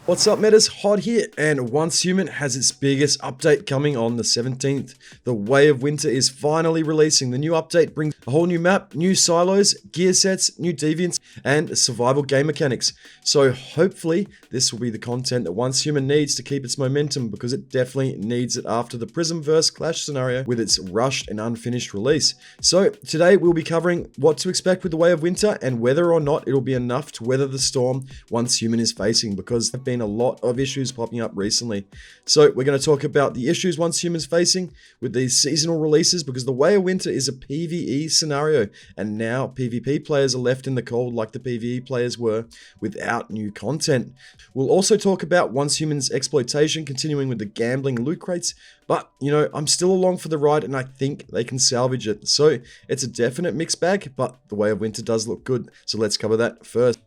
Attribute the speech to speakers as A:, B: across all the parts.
A: What's up, metas? H.O.D here, and Once Human has its biggest update coming on the 17th. The Way of Winter is finally releasing. The new update brings a whole new map, new silos, gear sets, new deviants, and survival game mechanics. So hopefully this will be the content that Once Human needs to keep its momentum, because it definitely needs it after the Prismverse Clash scenario with its rushed and unfinished release. So today we'll be covering what to expect with the Way of Winter and whether or not it'll be enough to weather the storm Once Human is facing, because there have been a lot of issues popping up recently. So we're going to talk about the issues Once Human's facing with these seasonal releases, because the Way of Winter is a PvE scenario, and now PvP players are left in the cold like the PvE players were without new content. We'll also talk about Once Human's exploitation continuing with the gambling loot crates, but you know, I'm still along for the ride and I think they can salvage it. So it's a definite mixed bag, but the Way of Winter does look good. So let's cover that first.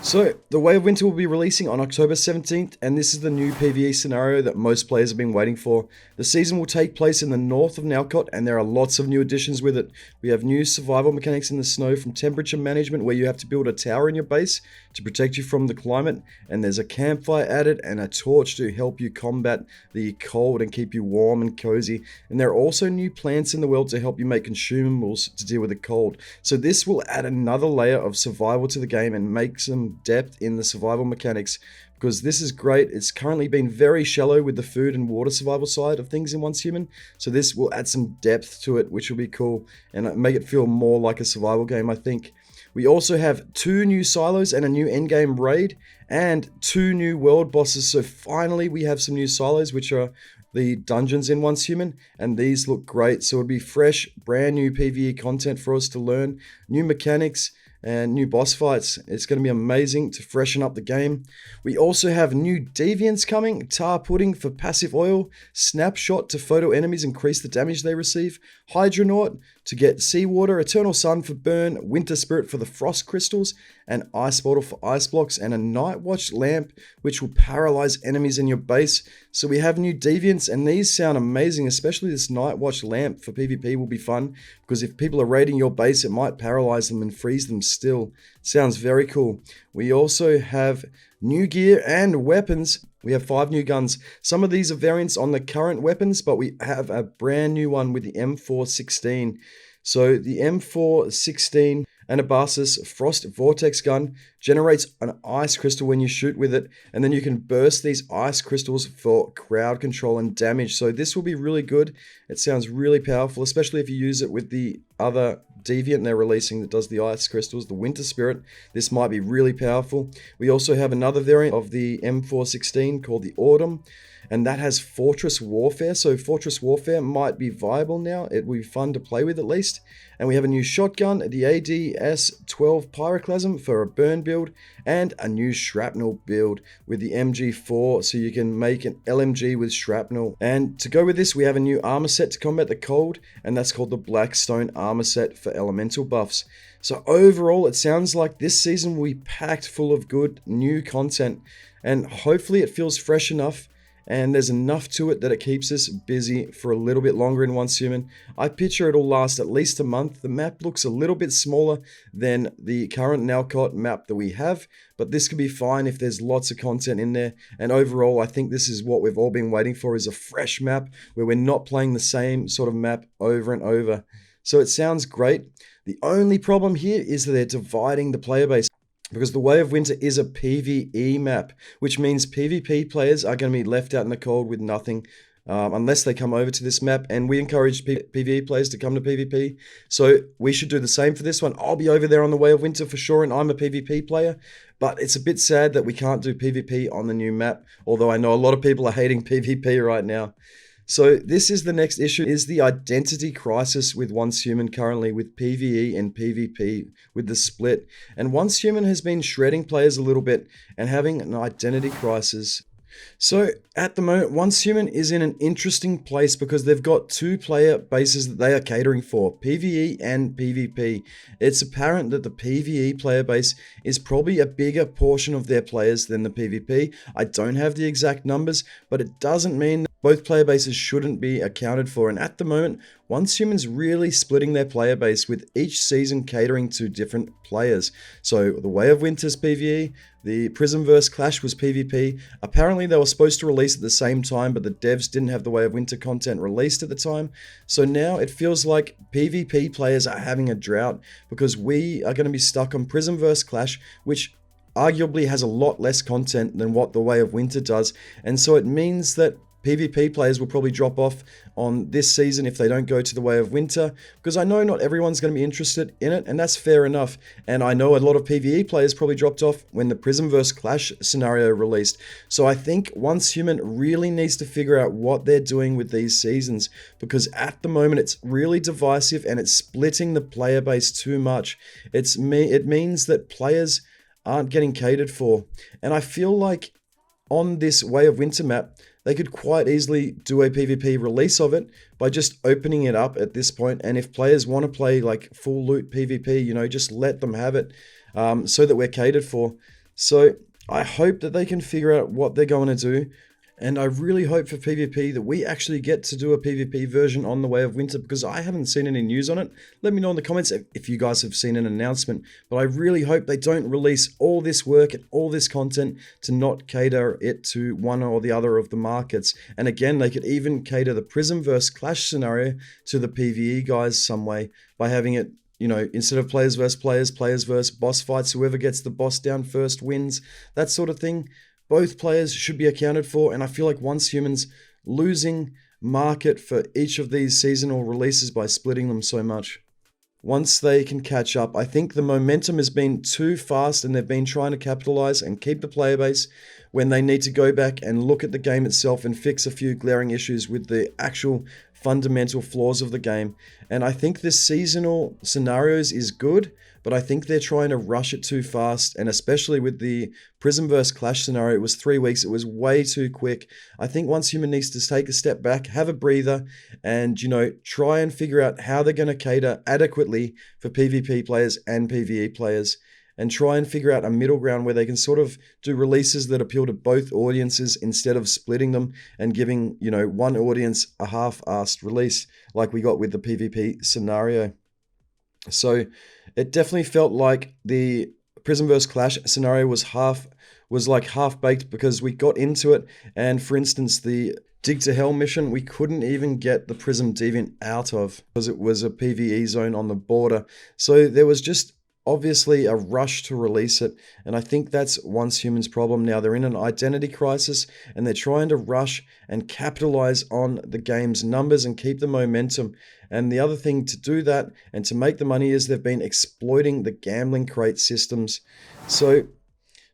A: So, The Way of Winter will be releasing on October 17th, and this is the new PvE scenario that most players have been waiting for. The season will take place in the north of Nalcott, and there are lots of new additions with it. We have new survival mechanics in the snow, from temperature management, where you have to build a tower in your base to protect you from the climate, and there's a campfire added and a torch to help you combat the cold and keep you warm and cozy. And there are also new plants in the world to help you make consumables to deal with the cold. So this will add another layer of survival to the game and make some depth in the survival mechanics, because this is great. It's currently been very shallow with the food and water survival side of things in Once Human, so this will add some depth to it, which will be cool and make it feel more like a survival game, I think. We also have 2 new silos and a new endgame raid and 2 new world bosses. So finally we have some new silos, which are the dungeons in Once Human, and these look great. So it'll be fresh, brand new PvE content for us to learn, new mechanics and new boss fights. It's going to be amazing to freshen up the game. We also have new deviants coming: tar pudding for passive oil, snapshot to photo enemies, increase the damage they receive, hydronaut to get seawater, eternal sun for burn, winter spirit for the frost crystals, and ice bottle for ice blocks, and a night watch lamp which will paralyze enemies in your base. So we have new deviants, and these sound amazing, especially this night watch lamp for PvP will be fun, because if people are raiding your base, it might paralyze them and freeze them still. Sounds very cool. We also have new gear and weapons. We have 5 new guns. Some of these are variants on the current weapons, but we have a brand new one with the M416. So the M416 Anabasis Frost Vortex gun generates an ice crystal when you shoot with it, and then you can burst these ice crystals for crowd control and damage. So this will be really good. It sounds really powerful, especially if you use it with the other deviant they're releasing that does the ice crystals, the Winter Spirit. This might be really powerful. We also have another variant of the M416 called the Autumn, and that has Fortress Warfare. So Fortress Warfare might be viable now. It will be fun to play with at least. And we have a new shotgun, the ADS-12 Pyroclasm for a burn build, and a new shrapnel build with the MG4, so you can make an LMG with shrapnel. And to go with this, we have a new armor set to combat the cold, and that's called the Blackstone armor set for elemental buffs. So overall, it sounds like this season will be packed full of good new content, and hopefully it feels fresh enough and there's enough to it that it keeps us busy for a little bit longer in Once Human. I picture it'll last at least a month. The map looks a little bit smaller than the current Nalcott map that we have, but this could be fine if there's lots of content in there. And overall, I think this is what we've all been waiting for, is a fresh map where we're not playing the same sort of map over and over. So it sounds great. The only problem here is that they're dividing the player base, because the Way of Winter is a PvE map, which means PvP players are going to be left out in the cold with nothing unless they come over to this map, and we encourage PvE players to come to PvP, so we should do the same for this one. I'll be over there on the Way of Winter for sure, and I'm a PvP player, but it's a bit sad that we can't do PvP on the new map, although I know a lot of people are hating PvP right now. So this is the next issue, is the identity crisis with Once Human currently, with PvE and PvP, with the split. And Once Human has been shredding players a little bit and having an identity crisis. So at the moment, Once Human is in an interesting place because they've got 2 player bases that they are catering for, PvE and PvP. It's apparent that the PvE player base is probably a bigger portion of their players than the PvP. I don't have the exact numbers, but it doesn't mean both player bases shouldn't be accounted for. And at the moment, Once Human's really splitting their player base, with each season catering to different players. So the Way of Winter's PvE, the Prismverse Clash was PvP. Apparently they were supposed to release at the same time, but the devs didn't have the Way of Winter content released at the time. So now it feels like PvP players are having a drought, because we are going to be stuck on Prismverse Clash, which arguably has a lot less content than what the Way of Winter does. And so it means that PvP players will probably drop off on this season if they don't go to the Way of Winter, because I know not everyone's going to be interested in it, and that's fair enough. And I know a lot of PvE players probably dropped off when the Prismverse Clash scenario released. So I think Once Human really needs to figure out what they're doing with these seasons, because at the moment it's really divisive and it's splitting the player base too much. It means that players aren't getting catered for. And I feel like on this Way of Winter map, they could quite easily do a PvP release of it by just opening it up at this point. And if players want to play like full loot PvP, you know, just let them have it, so that we're catered for. So I hope that they can figure out what they're going to do. And I really hope for PvP that we actually get to do a PvP version on the Way of Winter, because I haven't seen any news on it. Let me know in the comments if you guys have seen an announcement. But I really hope they don't release all this work and all this content to not cater it to one or the other of the markets. And again, they could even cater the Prismverse Clash scenario to the PvE guys some way by having it, you know, instead of players versus players, players versus boss fights, whoever gets the boss down first wins, that sort of thing. Both players should be accounted for, and I feel like Once Human's losing market for each of these seasonal releases by splitting them so much. Once they can catch up, I think the momentum has been too fast, and they've been trying to capitalize and keep the player base when they need to go back and look at the game itself and fix a few glaring issues with the actual fundamental flaws of the game. And I think this seasonal scenarios is good, but I think they're trying to rush it too fast. And especially with the Prismverse Clash scenario, it was 3 weeks. It was way too quick. I think Once Human needs to take a step back, have a breather, and, you know, try and figure out how they're going to cater adequately for PvP players and PvE players, and try and figure out a middle ground where they can sort of do releases that appeal to both audiences instead of splitting them and giving, you know, one audience a half-assed release like we got with the PvP scenario. So it definitely felt like the Prismverse Clash scenario was half-baked, because we got into it, and for instance, the Dig to Hell mission, we couldn't even get the Prism Deviant out of, because it was a PvE zone on the border. So there was just obviously a rush to release it, and I think that's Once Human's problem now. They're in an identity crisis, and they're trying to rush and capitalize on the game's numbers and keep the momentum. And the other thing to do that and to make the money is they've been exploiting the gambling crate systems. So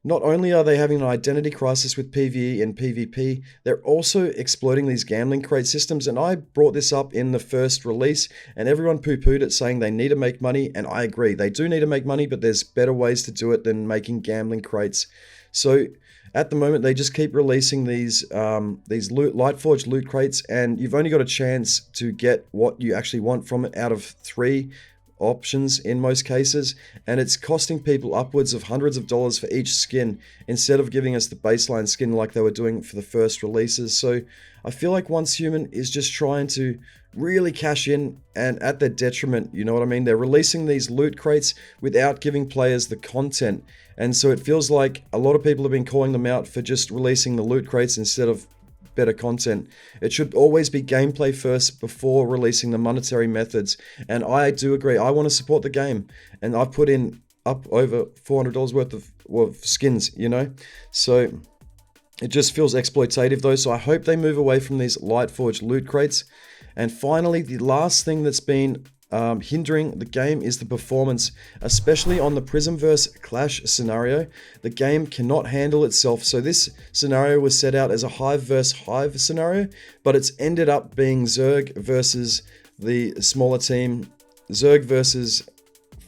A: not only are they having an identity crisis with PvE and PvP, they're also exploiting these gambling crate systems. And I brought this up in the first release, and everyone poo-pooed it, saying they need to make money. And I agree, they do need to make money, but there's better ways to do it than making gambling crates. So at the moment, they just keep releasing these Lightforged loot crates, and you've only got a chance to get what you actually want from it out of 3 options in most cases, and it's costing people upwards of hundreds of dollars for each skin, instead of giving us the baseline skin like they were doing for the first releases. So I feel like Once Human is just trying to really cash in, and at their detriment, you know what I mean? They're releasing these loot crates without giving players the content, and so it feels like a lot of people have been calling them out for just releasing the loot crates instead of better content. It should always be gameplay first before releasing the monetary methods. And I do agree, I want to support the game, and I've put in up over $400 worth of skins, you know, so it just feels exploitative though. So I hope they move away from these Lightforged loot crates. And finally, the last thing that's been hindering the game is the performance, especially on the Prismverse Clash scenario. The game cannot handle itself. So this scenario was set out as a Hive versus Hive scenario, but it's ended up being Zerg versus the smaller team, Zerg versus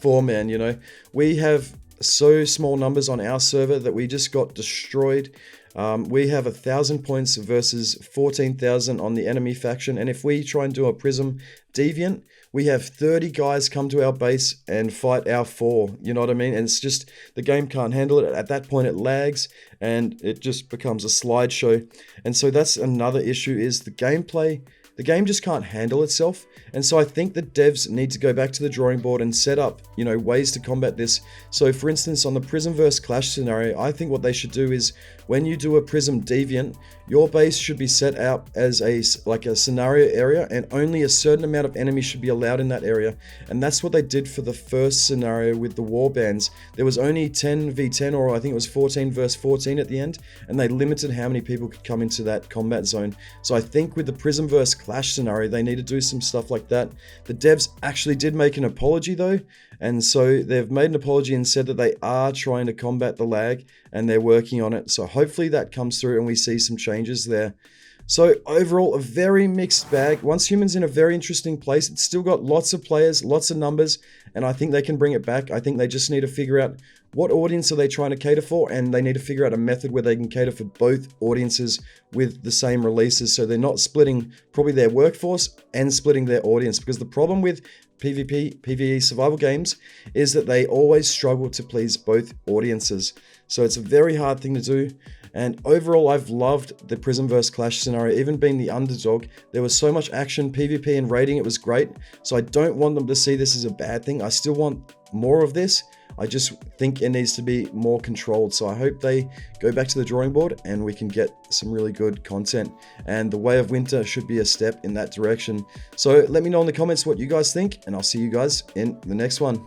A: 4-man, you know. We have so small numbers on our server that we just got destroyed We have 1,000 points versus 14,000 on the enemy faction, and if we try and do a Prism Deviant, we have 30 guys come to our base and fight our 4, you know what I mean? And it's just, the game can't handle it. At that point it lags, and it just becomes a slideshow. And so that's another issue, is the gameplay. The game just can't handle itself, and so I think the devs need to go back to the drawing board and set up, ways to combat this. So for instance, on the Prism vs Clash scenario, I think what they should do is, when you do a Prism Deviant, your base should be set out as a scenario area, and only a certain amount of enemies should be allowed in that area. And that's what they did for the first scenario with the warbands. There was only 10v10, or I think it was 14 vs 14 at the end, and they limited how many people could come into that combat zone. So I think with the Prism vs Clash scenario, they need to do some stuff like that. The devs actually did make an apology though, and so they've made an apology and said that they are trying to combat the lag and they're working on it. So hopefully that comes through and we see some changes there. So overall, a very mixed bag. Once Human's in a very interesting place. It's still got lots of players, lots of numbers, and I think they can bring it back. I think they just need to figure out what audience are they trying to cater for, and they need to figure out a method where they can cater for both audiences with the same releases, so they're not splitting probably their workforce and splitting their audience. Because the problem with PvP, PvE survival games is that they always struggle to please both audiences. So it's a very hard thing to do. And overall, I've loved the Prism vs Clash scenario, even being the underdog. There was so much action, PvP and raiding, it was great. So I don't want them to see this as a bad thing. I still want more of this. I just think it needs to be more controlled. So I hope they go back to the drawing board and we can get some really good content. And the Way of Winter should be a step in that direction. So let me know in the comments what you guys think, and I'll see you guys in the next one.